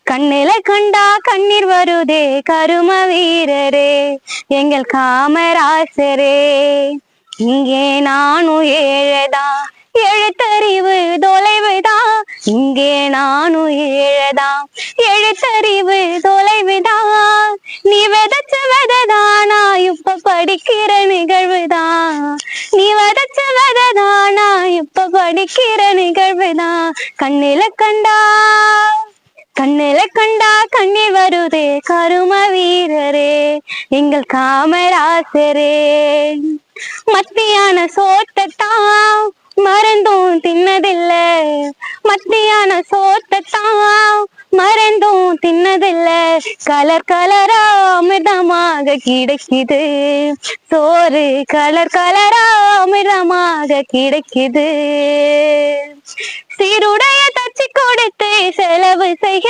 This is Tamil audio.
கண்ணில கண்டா கண்ணீர் வருதே கரும வீரரே எங்கள் காமராசரே. இங்கே நானும் ஏழதான் எழுத்தறிவு தொலைவுதான். இங்கே நானும் ஏழதான் எழுத்தறிவு தொலைவுதான். நீ விதைச்ச விதைதானா இப்ப படிக்கிற நிகழ்வுதான். நீ விதைச்ச விதைதானா இப்ப படிக்கிற நிகழ்வுதான். கண்ணில கண்டா கண்ணீர் வருதே கரும வீரரே எங்கள் காமராசரே. மத்தியான சோத்தத்தான் மறந்தும் தின்னதில்ல. மத்தியான சோத்தத்தான் மறந்தும் தின்னதில்ல. கலர் கலரா அமிர்தமாக கிடைக்குது சோறு. கலர் கலரா அமிர்தமாக கிடைக்குது. சீருடைய தச்சு கொடுத்து செலவு செய்ய